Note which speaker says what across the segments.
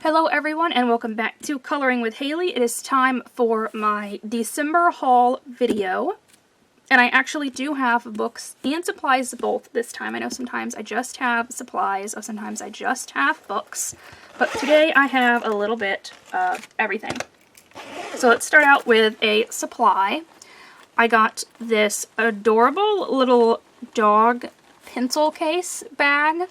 Speaker 1: Hello everyone and welcome back to Coloring with Haley. It is time for my December haul video. And I actually do have books and supplies both this time. I know sometimes I just have supplies or sometimes I just have books. But today I have a little bit of everything. So let's start out with a supply. I got this adorable little dog pencil case bag.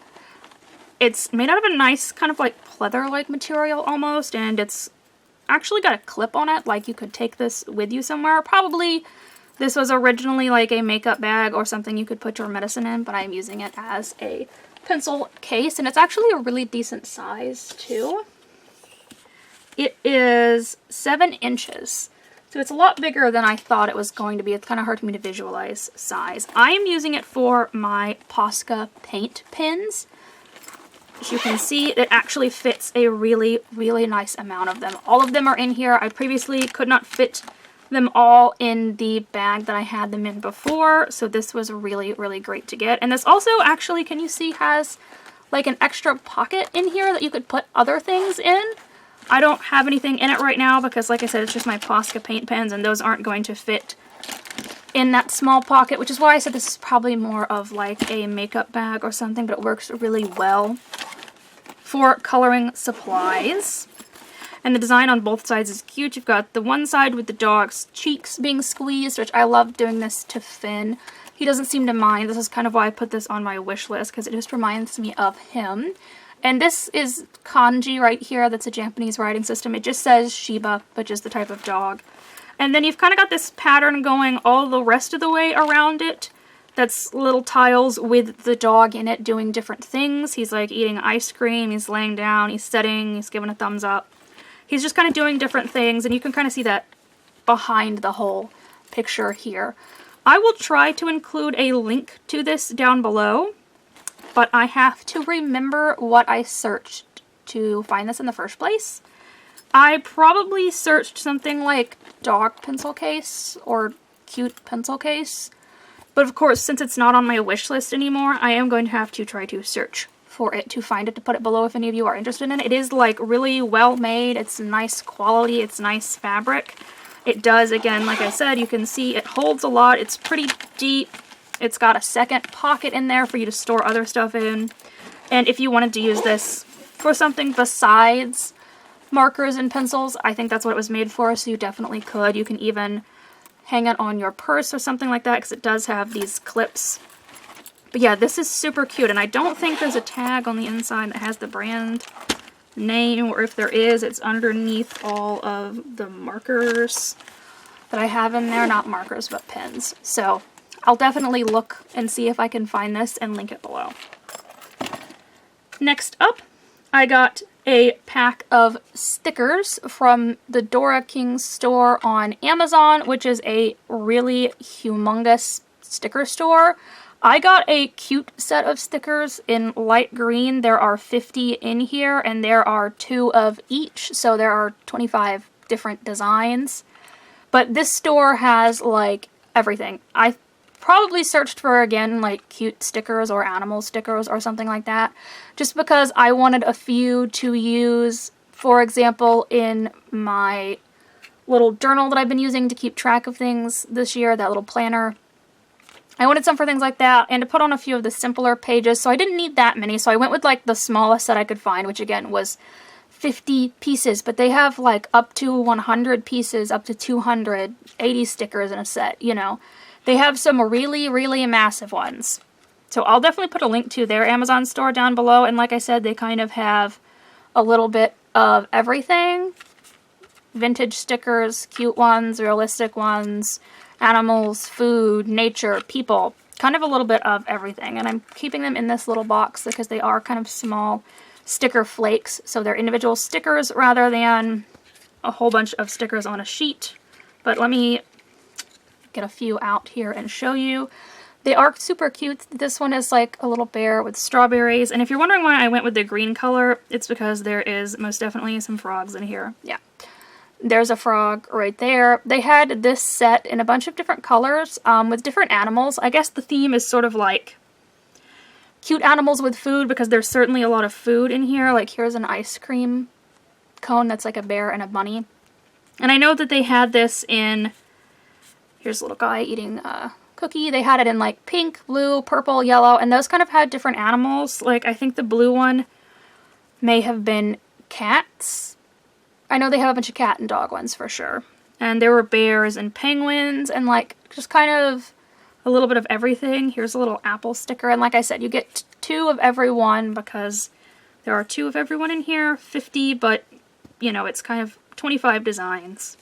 Speaker 1: It's made out of a nice kind of like pleather-like material almost, and it's actually got a clip on it, like you could take this with you somewhere. Probably this was originally like a makeup bag or something you could put your medicine in, but I'm using it as a pencil case, and it's actually a really decent size too. It is 7 inches, so it's a lot bigger than I thought it was going to be. It's kind of hard for me to visualize size. I am using it for my Posca paint pens. As you can see, it actually fits a really, really nice amount of them. All of them are in here. I previously could not fit them all in the bag that I had them in before, so this was really, really great to get. And this also actually, can you see, has like an extra pocket in here that you could put other things in. I don't have anything in it right now because, like I said, it's just my Posca paint pens, and those aren't going to fit in that small pocket, which is why I said this is probably more of like a makeup bag or something, but it works really well for coloring supplies. And the design on both sides is cute. You've got the one side with the dog's cheeks being squeezed, which I love doing this to Finn. He doesn't seem to mind. This is kind of why I put this on my wish list, because it just reminds me of him. And this is kanji right here. That's a Japanese writing system. It just says Shiba, which is the type of dog. And then you've kind of got this pattern going all the rest of the way around it. That's little tiles with the dog in it doing different things. He's like eating ice cream, he's laying down, he's sitting, he's giving a thumbs up. He's just kind of doing different things, and you can kind of see that behind the whole picture here. I will try to include a link to this down below, but I have to remember what I searched to find this in the first place. I probably searched something like dog pencil case or cute pencil case. But of course, since it's not on my wish list anymore, I am going to have to try to search for it to find it, to put it below if any of you are interested in it. It is like really well made. It's nice quality. It's nice fabric. It does, again, like I said, you can see it holds a lot. It's pretty deep. It's got a second pocket in there for you to store other stuff in. And if you wanted to use this for something besides markers and pencils, I think that's what it was made for, so you definitely could. You can even hang it on your purse or something like that, because it does have these clips. But yeah, this is super cute, and I don't think there's a tag on the inside that has the brand name, or if there is, it's underneath all of the markers that I have in there. Not markers, but pens. So I'll definitely look and see if I can find this and link it below. Next up, I got a pack of stickers from the Dora King store on Amazon, which is a really humongous sticker store. I got a cute set of stickers in light green. There are 50 in here, and there are 2 of each, so there are 25 different designs. But this store has like everything. I probably searched for, again, like cute stickers or animal stickers or something like that, just because I wanted a few to use, for example, in my little journal that I've been using to keep track of things this year, that little planner. I wanted some for things like that, and to put on a few of the simpler pages, so I didn't need that many, so I went with like the smallest that I could find, which again was 50 pieces, but they have like up to 100 pieces, up to 280 stickers in a set, you know. They have some really, really massive ones. So I'll definitely put a link to their Amazon store down below. And like I said, they kind of have a little bit of everything. Vintage stickers, cute ones, realistic ones, animals, food, nature, people. Kind of a little bit of everything. And I'm keeping them in this little box because they are kind of small sticker flakes. So they're individual stickers rather than a whole bunch of stickers on a sheet. But let me get a few out here and show you. They are super cute. This one is like a little bear with strawberries, and if you're wondering why I went with the green color, it's because there is most definitely some frogs in here. Yeah, there's a frog right there. They had this set in a bunch of different colors with different animals. I guess the theme is sort of like cute animals with food, because there's certainly a lot of food in here. Like here's an ice cream cone that's like a bear and a bunny. And I know that they had this in, here's a little guy eating a cookie. They had it in like pink, blue, purple, yellow, and those kind of had different animals. Like I think the blue one may have been cats. I know they have a bunch of cat and dog ones for sure. And there were bears and penguins and like just kind of a little bit of everything. Here's a little apple sticker. And like I said, you get 2 of every one because there are 2 of everyone in here. 50, but you know, it's kind of 25 designs.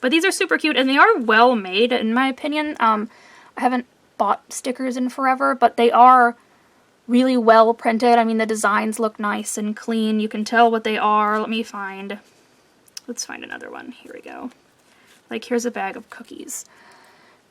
Speaker 1: But these are super cute and they are well made in my opinion. I haven't bought stickers in forever, but they are really well printed. I mean, the designs look nice and clean. You can tell what they are. Let's find another one. Here we go. Like, here's a bag of cookies.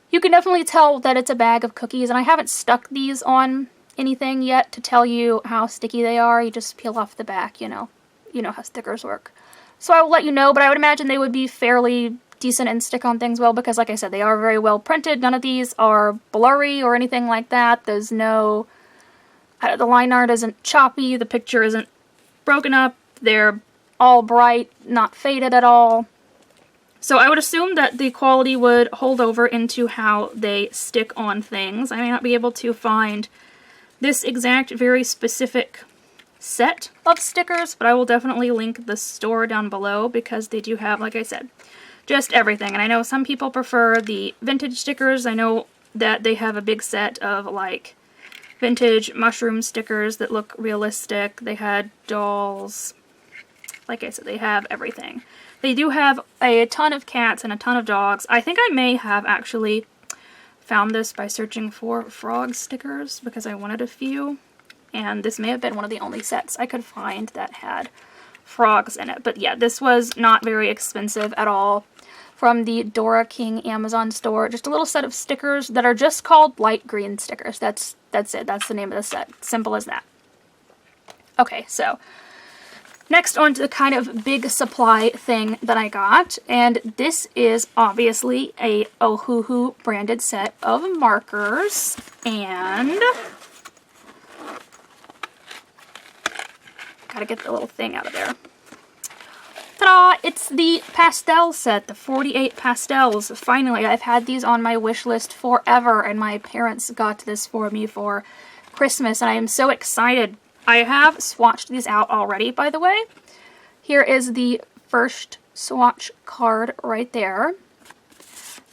Speaker 1: You can definitely tell that it's a bag of cookies, and I haven't stuck these on anything yet to tell you how sticky they are. You just peel off the back, you know how stickers work. So I will let you know, but I would imagine they would be fairly decent and stick on things well because, like I said, they are very well printed. None of these are blurry or anything like that. There's no... the line art isn't choppy, the picture isn't broken up, they're all bright, not faded at all. So I would assume that the quality would hold over into how they stick on things. I may not be able to find this exact, very specific set of stickers, but I will definitely link the store down below because they do have, like I said, just everything. And I know some people prefer the vintage stickers. I know that they have a big set of, like, vintage mushroom stickers that look realistic. They had dolls. Like I said, they have everything. They do have a ton of cats and a ton of dogs. I think I may have actually found this by searching for frog stickers because I wanted a few. And this may have been one of the only sets I could find that had frogs in it. But yeah, this was not very expensive at all. From the Dora King Amazon store. Just a little set of stickers that are just called light green stickers. That's it. That's the name of the set. Simple as that. Okay, so next on to the kind of big supply thing that I got. And this is obviously a Ohuhu branded set of markers. And gotta get the little thing out of there. Ta-da! It's the pastel set, the 48 pastels. Finally, I've had these on my wish list forever, and my parents got this for me for Christmas, and I am so excited. I have swatched these out already, by the way. Here is the first swatch card right there.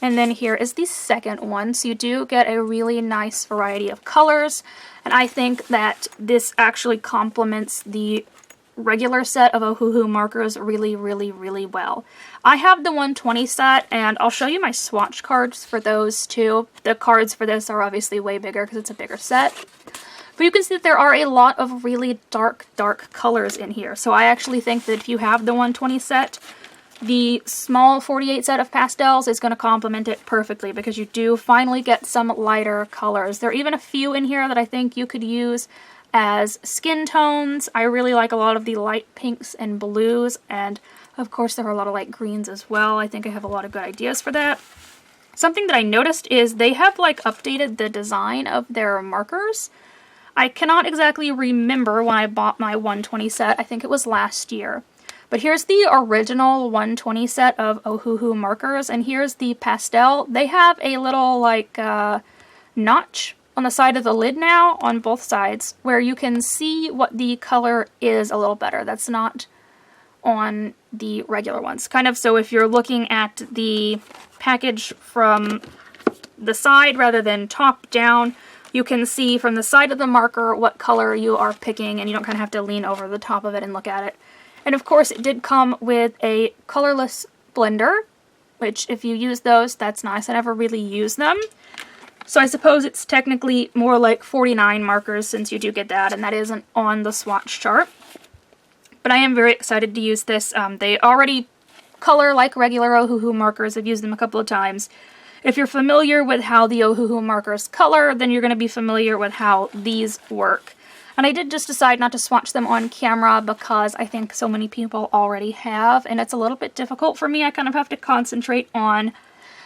Speaker 1: And then here is the second one, so you do get a really nice variety of colors, and I think that this actually complements the regular set of Ohuhu markers really, really, really well. I have the 120 set, and I'll show you my swatch cards for those too. The cards for this are obviously way bigger because it's a bigger set. But you can see that there are a lot of really dark colors in here. So I actually think that if you have the 120 set, the small 48 set of pastels is going to complement it perfectly because you do finally get some lighter colors. There are even a few in here that I think you could use as skin tones. I really like a lot of the light pinks and blues, and of course there are a lot of light greens as well. I think I have a lot of good ideas for that. Something that I noticed is they have like updated the design of their markers. I cannot exactly remember when I bought my 120 set. I think it was last year. But here's the original 120 set of Ohuhu markers, and here's the pastel. They have a little like notch on the side of the lid now, on both sides, where you can see what the color is a little better. That's not on the regular ones. Kind of so if you're looking at the package from the side rather than top down, you can see from the side of the marker what color you are picking, and you don't kind of have to lean over the top of it and look at it. And of course it did come with a colorless blender, which if you use those, that's nice. I never really use them. So I suppose it's technically more like 49 markers since you do get that, and that isn't on the swatch chart. But I am very excited to use this. They already color like regular Ohuhu markers. I've used them a couple of times. If you're familiar with how the Ohuhu markers color, then you're going to be familiar with how these work. And I did just decide not to swatch them on camera because I think so many people already have, and it's a little bit difficult for me. I kind of have to concentrate on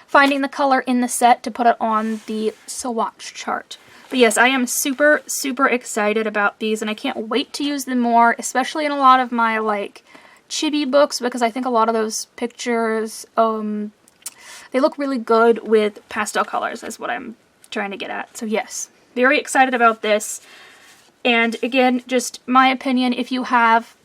Speaker 1: finding the color in the set to put it on the swatch chart. But yes, I am super, super excited about these, and I can't wait to use them more, especially in a lot of my, like, Chibi books because I think a lot of those pictures, they look really good with pastel colors is what I'm trying to get at. So yes, very excited about this. And again, just my opinion, if you have,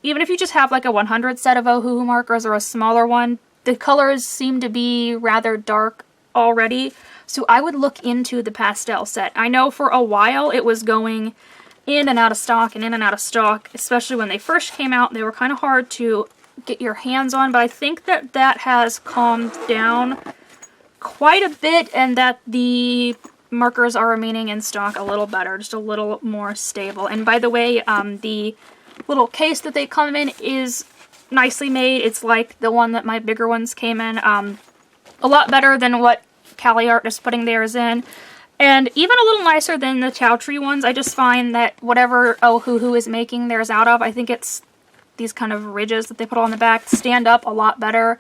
Speaker 1: even if you just have like a 100 set of Ohuhu markers or a smaller one, the colors seem to be rather dark already. So I would look into the pastel set. I know for a while it was going in and out of stock and in and out of stock, especially when they first came out. They were kind of hard to get your hands on, but I think that that has calmed down quite a bit and that the markers are remaining in stock a little better, just a little more stable. And by the way, the little case that they come in is nicely made. It's like the one that my bigger ones came in. A lot better than what Kawaii Art is putting theirs in. And even a little nicer than the Chow Tree ones. I just find that whatever Ohuhu is making theirs out of, I think it's these kind of ridges that they put on the back, stand up a lot better.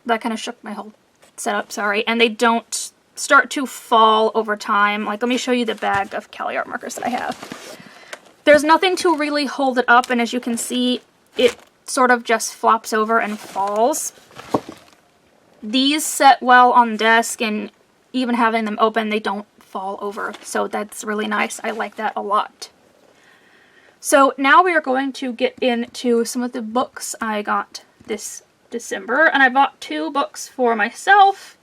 Speaker 1: That kind of shook my whole setup, sorry. And they don't start to fall over time. Like, let me show you the bag of Kawaii Art markers that I have. There's nothing to really hold it up, and as you can see, it sort of just flops over and falls. These set well on the desk, and even having them open, they don't fall over. So that's really nice. I like that a lot. So now we are going to get into some of the books I got this December. And I bought 2 books for myself.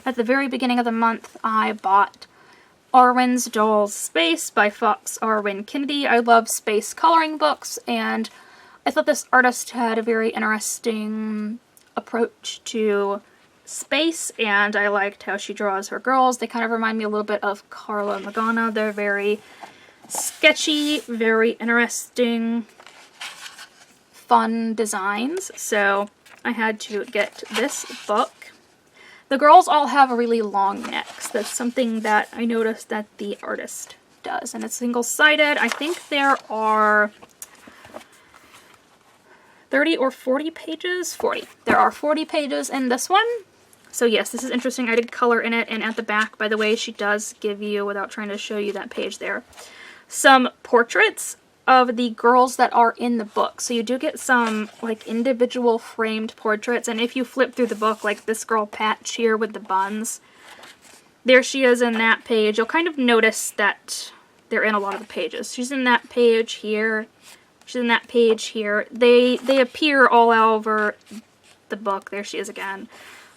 Speaker 1: At the very beginning of the month, I bought Arwen's Doll's Space by Fox Arwen Kennedy. I love space coloring books, and I thought this artist had a very interesting approach to space, and I liked how she draws her girls. They kind of remind me a little bit of Carla Magana. They're very sketchy, very interesting, fun designs, so I had to get this book. The girls all have really long necks. That's something that I noticed that the artist does, and it's single-sided. I think there are 30 or 40 pages? 40. There are 40 pages in this one. So yes, this is interesting. I did color in it, and at the back, by the way, she does give you, without trying to show you that page there, some portraits of the girls that are in the book. So you do get some like individual framed portraits, and if you flip through the book, like this girl Patch here with the buns, there she is in that page. You'll kind of notice that they're in a lot of the pages. She's in that page here. She's in that page here. They appear all over the book. There she is again.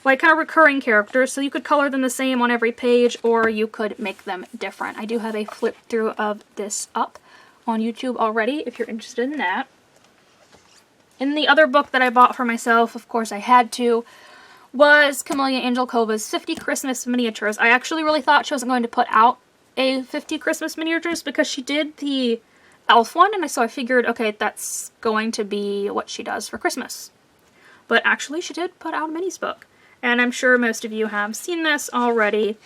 Speaker 1: Like kind of recurring characters, so you could color them the same on every page, or you could make them different. I do have a flip through of this up on YouTube already, if you're interested in that. And the other book that I bought for myself, of course I had to, was Camellia Angelkova's 50 Christmas Miniatures. I actually really thought she wasn't going to put out a 50 Christmas Miniatures because she did the elf one, and so I figured, okay, that's going to be what she does for Christmas. But actually she did put out a minis book. And I'm sure most of you have seen this already,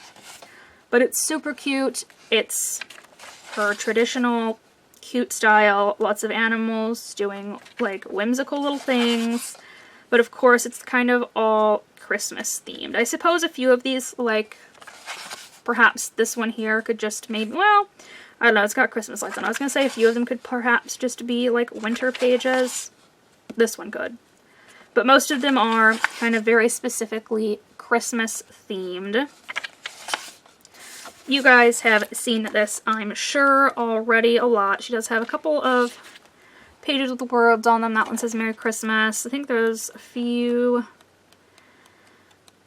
Speaker 1: but it's super cute. It's her traditional cute style, lots of animals doing like whimsical little things, but of course it's kind of all Christmas themed. I suppose a few of these, like perhaps this one here could just maybe, well, I don't know, it's got Christmas lights on. I was going to say a few of them could perhaps just be like winter pages. This one could. But most of them are kind of very specifically Christmas themed. You guys have seen this, I'm sure, already a lot. She does have a couple of pages with the words on them. That one says Merry Christmas. I think there's a few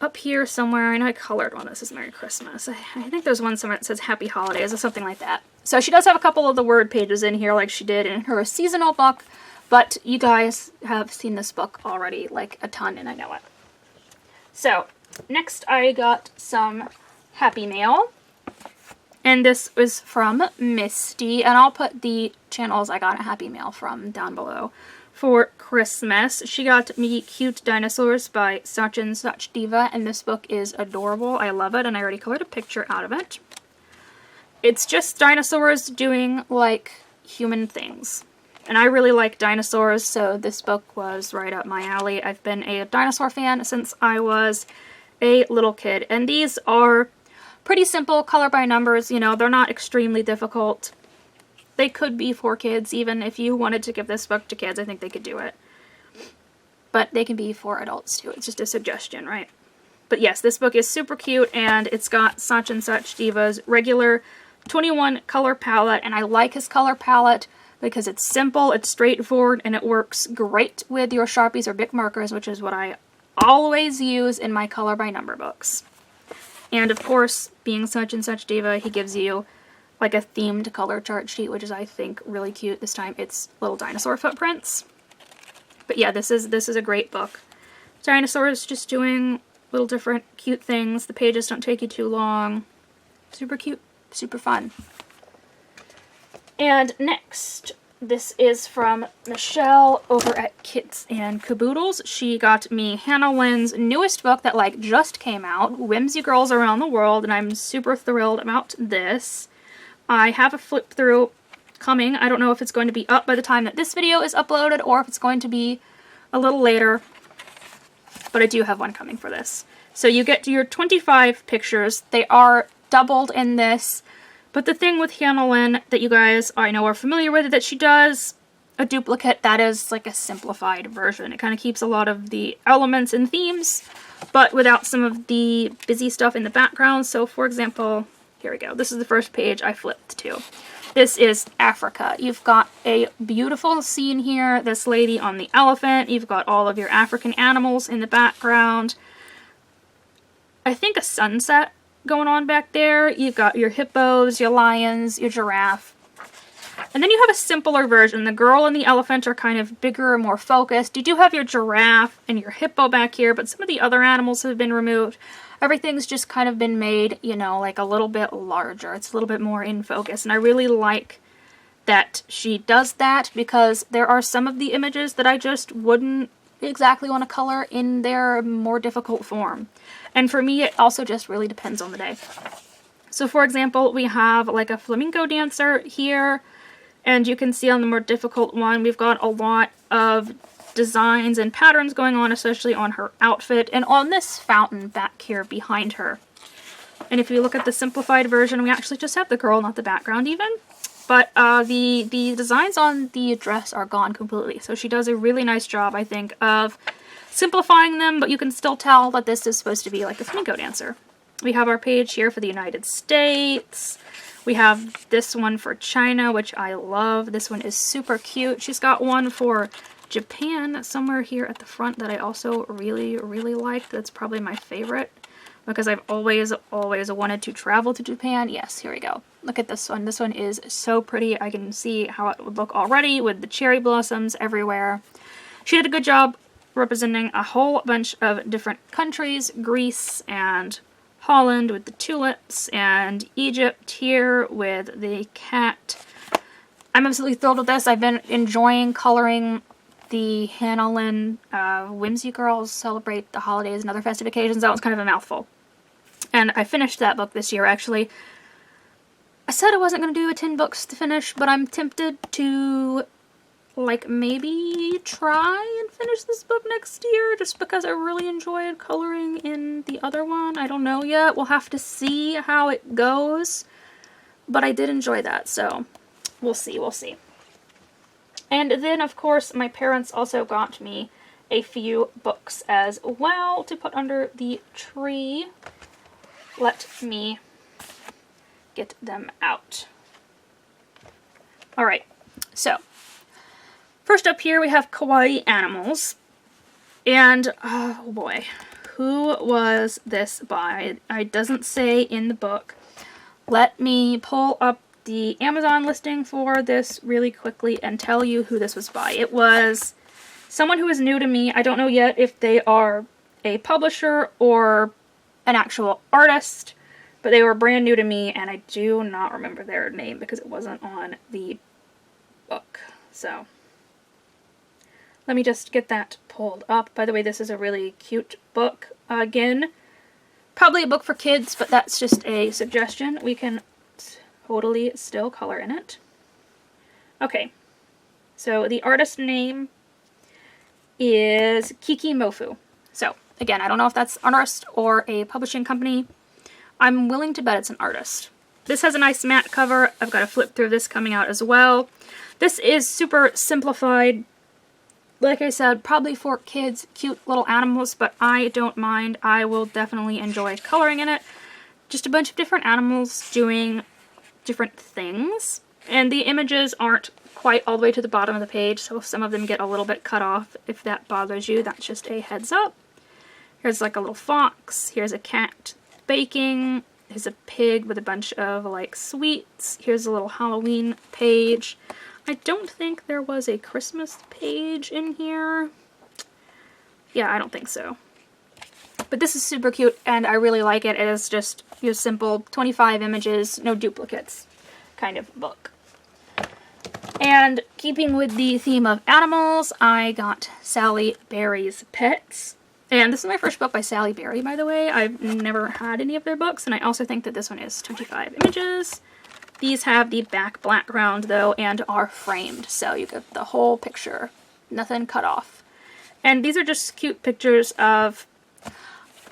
Speaker 1: up here somewhere. I know I colored one that says Merry Christmas. I think there's one somewhere that says Happy Holidays or something like that. So she does have a couple of the word pages in here like she did in her seasonal book. But you guys have seen this book already, like a ton, and I know it. So, next I got some Happy Mail. And this was from Misty, and I'll put the channels I got a Happy Mail from down below. For Christmas, she got me Cute Dinosaurs by Such and Such Diva, and this book is adorable. I love it, and I already colored a picture out of it. It's just dinosaurs doing, like, human things. And I really like dinosaurs, so this book was right up my alley. I've been a dinosaur fan since I was a little kid. And these are pretty simple color by numbers, you know, they're not extremely difficult. they could be for kids. Even if you wanted to give this book to kids, I think they could do it. But they can be for adults too. It's just a suggestion, right? But yes, this book is super cute, and it's got Such and Such Diva's regular 21 color palette, and I like his color palette because it's simple, it's straightforward, and it works great with your Sharpies or Bic markers, which is what I always use in my color by number books. And of course, being Such and Such Diva, he gives you like a themed color chart sheet, which is, I think, really cute. This time it's little dinosaur footprints. But yeah, this is a great book. Dinosaurs just doing little different cute things. The pages don't take you too long. Super cute, super fun. And next, this is from Michelle over at Kits and Caboodles. She got me Hannah Lynn's newest book that like just came out, Whimsy Girls Around the World, and I'm super thrilled about this. I have a flip through coming. I don't know if it's going to be up by the time that this video is uploaded or if it's going to be a little later, but I do have one coming for this. So you get your 25 pictures. They are doubled in this. But the thing with Hannah Lynn that you guys, I know, are familiar with, that she does a duplicate that is like a simplified version. It kind of keeps a lot of the elements and themes, but without some of the busy stuff in the background. So for example, here we go. This is the first page I flipped to. This is Africa. You've got a beautiful scene here. This lady on the elephant. You've got all of your African animals in the background. I think a sunset going on back there. You've got your hippos, your lions, your giraffe. And then you have a simpler version. The girl and the elephant are kind of bigger and more focused. You do have your giraffe and your hippo back here, but some of the other animals have been removed. Everything's just kind of been made, you know, like a little bit larger. It's a little bit more in focus. And I really like that she does that, because there are some of the images that I just wouldn't exactly want to color in their more difficult form. And for me, it also just really depends on the day. So for example, we have like a flamenco dancer here, and you can see on the more difficult one, we've got a lot of designs and patterns going on, especially on her outfit and on this fountain back here behind her. And if you look at the simplified version, we actually just have the girl, not the background even. But the designs on the dress are gone completely. So she does a really nice job, I think, of simplifying them, but you can still tell that this is supposed to be like a flamenco dancer. We have our page here for the United States. We have this one for China, which I love. This one is super cute. She's got one for Japan somewhere here at the front that I also really, really like. That's probably my favorite, because I've always wanted to travel to Japan. Yes, here we go. Look at this one. This one is so pretty. I can see how it would look already with the cherry blossoms everywhere. She did a good job representing a whole bunch of different countries, Greece and Holland with the tulips, and Egypt here with the cat. I'm absolutely thrilled with this. I've been enjoying coloring the Hannah Lynn Whimsy Girls Celebrate the Holidays and Other Festive Occasions. That was kind of a mouthful. And I finished that book this year, actually. I said I wasn't going to do a 10 books to finish, but I'm tempted to, like, maybe try and finish this book next year, just because I really enjoyed coloring in the other one. I don't know yet. We'll have to see how it goes. But I did enjoy that, so we'll see, we'll see. And then, of course, my parents also got me a few books as well to put under the tree. Let me get them out. Alright, so first up here we have Kawaii Animals. And, oh boy, who was this by? It doesn't say in the book. Let me pull up the Amazon listing for this really quickly and tell you who this was by. It was someone who is new to me. I don't know yet if they are a publisher or an actual artist, but they were brand new to me, and I do not remember their name because it wasn't on the book. So let me just get that pulled up. By the way, this is a really cute book. Again, probably a book for kids, but that's just a suggestion. We can totally still color in it. Okay, so the artist name is Kiki Mofu. So again, I don't know if that's an artist or a publishing company. I'm willing to bet it's an artist. This has a nice matte cover. I've got a flip through this coming out as well. This is super simplified. Like I said, probably for kids, cute little animals, but I don't mind. I will definitely enjoy coloring in it. Just a bunch of different animals doing different things. And the images aren't quite all the way to the bottom of the page, so some of them get a little bit cut off. If that bothers you, that's just a heads up. Here's like a little fox. Here's a cat baking. Here's a pig with a bunch of like sweets. Here's a little Halloween page. I don't think there was a Christmas page in here. Yeah, I don't think so. But this is super cute and I really like it. It is just your simple 25 images, no duplicates kind of book. And keeping with the theme of animals, I got Sally Berry's Pets. And this is my first book by Sally Berry, by the way. I've never had any of their books, and I also think that this one is 25 images. These have the back background, though, and are framed, so you get the whole picture. Nothing cut off. And these are just cute pictures of...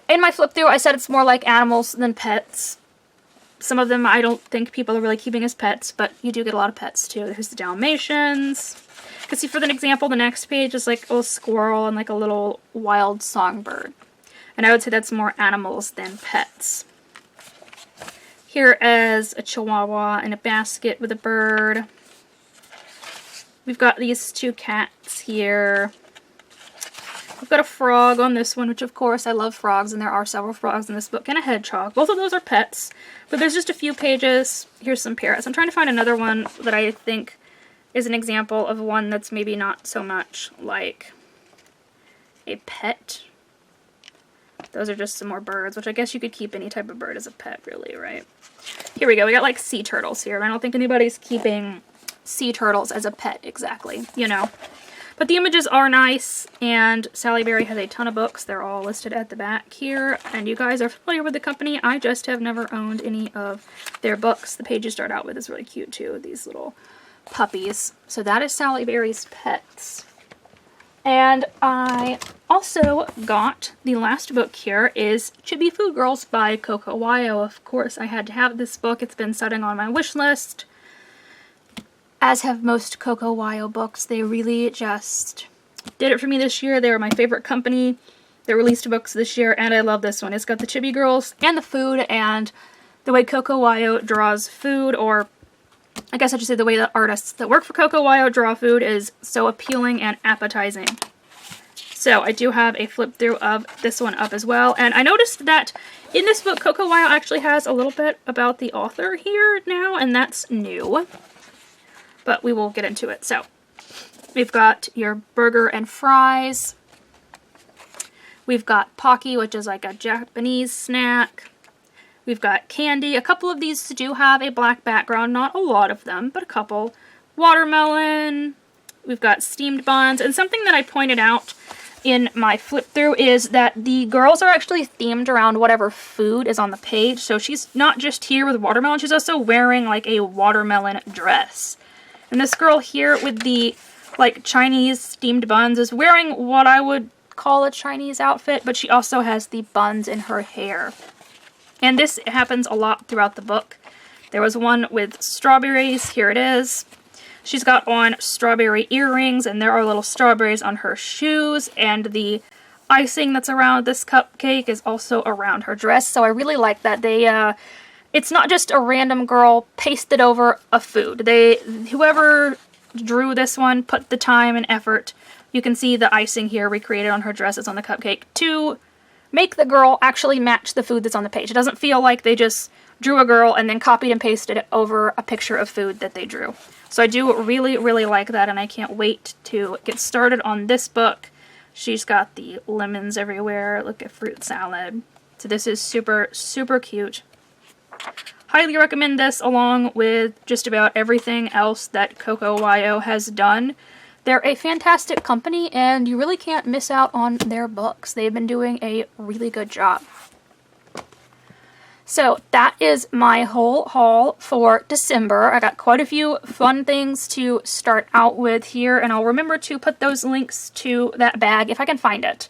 Speaker 1: In my flip through, I said it's more like animals than pets. Some of them I don't think people are really keeping as pets, but you do get a lot of pets, too. There's the Dalmatians. Because see, for an example, the next page is like a little squirrel and like a little wild songbird. And I would say that's more animals than pets. Here is a chihuahua in a basket with a bird. We've got these two cats here. We've got a frog on this one, which of course I love frogs, and there are several frogs in this book, and a hedgehog. Both of those are pets, but there's just a few pages. Here's some parrots. I'm trying to find another one that I think is an example of one that's maybe not so much like a pet. Those are just some more birds, which I guess you could keep any type of bird as a pet, really, right? Here we go. We got like sea turtles here. I don't think anybody's keeping sea turtles as a pet exactly, you know. But the images are nice, and Sally Berry has a ton of books. They're all listed at the back here, and you guys are familiar with the company. I just have never owned any of their books. The page you start out with is really cute, too, these little puppies. So that is Sally Berry's Pets. And I also got, the last book here is Chibi Food Girls by Coco Wyo. Of course, I had to have this book. It's been sitting on my wish list. As have most Coco Wyo books. They really just did it for me this year. They were my favorite company. They released books this year, and I love this one. It's got the Chibi Girls and the food, and the way Coco Wyo draws food, or I guess I should say the way the artists that work for Coco Wyo draw food is so appealing and appetizing. So I do have a flip through of this one up as well. And I noticed that in this book, Coco Wyo actually has a little bit about the author here now, and that's new. But we will get into it. So we've got your burger and fries. We've got Pocky, which is like a Japanese snack. We've got candy. A couple of these do have a black background. Not a lot of them, but a couple. Watermelon. We've got steamed buns. And something that I pointed out in my flip through is that the girls are actually themed around whatever food is on the page. So she's not just here with watermelon. She's also wearing like a watermelon dress. And this girl here with the like Chinese steamed buns is wearing what I would call a Chinese outfit, but she also has the buns in her hair. And this happens a lot throughout the book. There was one with strawberries. Here it is. She's got on strawberry earrings, and there are little strawberries on her shoes, and the icing that's around this cupcake is also around her dress. So I really like that they it's not just a random girl pasted over a food. Whoever drew this one put the time and effort. You can see the icing here recreated on her dress that's on the cupcake to make the girl actually match the food that's on the page. It doesn't feel like they just drew a girl and then copied and pasted it over a picture of food that they drew. So I do really, really like that, and I can't wait to get started on this book. She's got the lemons everywhere. Look at fruit salad. So this is super, super cute. Highly recommend this along with just about everything else that Coco Wyo has done. They're a fantastic company, and you really can't miss out on their books. They've been doing a really good job. So that is my whole haul for December. I got quite a few fun things to start out with here, and I'll remember to put those links to that bag if I can find it.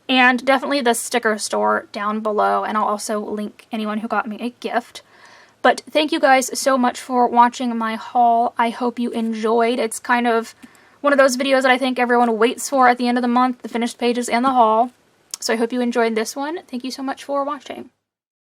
Speaker 1: And definitely the sticker store down below, and I'll also link anyone who got me a gift. But thank you guys so much for watching my haul. I hope you enjoyed. It's kind of one of those videos that I think everyone waits for at the end of the month, the finished pages and the haul. So I hope you enjoyed this one. Thank you so much for watching.